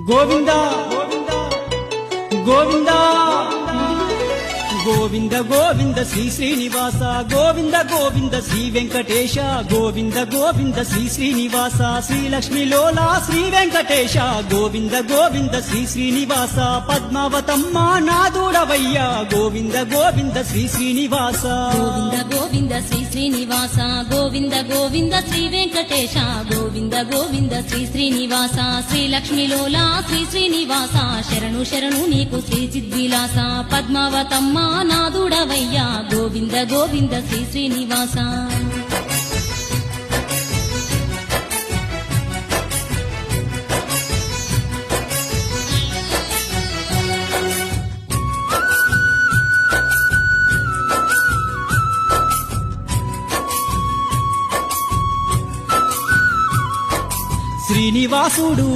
గోవింద గోవింద గోవింద గోవింద శ్రీ శ్రీనివాస గోవింద గోవింద శ్రీ వెంకటేశ గోవింద గోవింద శ్రీ శ్రీనివాస శ్రీ లక్ష్మీ లోలా శ్రీ వెంకటేశ గోవింద గోవింద శ్రీ శ్రీనివాస పద్మావతమ్మ నాదుడవయ్య గోవింద గోవింద శ్రీ శ్రీనివాస గోవింద గోవింద శ్రీ శ్రీనివాస గోవింద గోవింద శ్రీ వెంకటేశ గోవింద గోవింద శ్రీ శ్రీనివాస శ్రీ లక్ష్మీ లోలా శ్రీ శ్రీనివాస శరణు శరణు నీకు శ్రీ చిద్విలాస పద్మావతమ్మ నాదుడవయ్యా గోవింద గోవింద శ్రీ శ్రీనివాస శ్రీనివాసుడు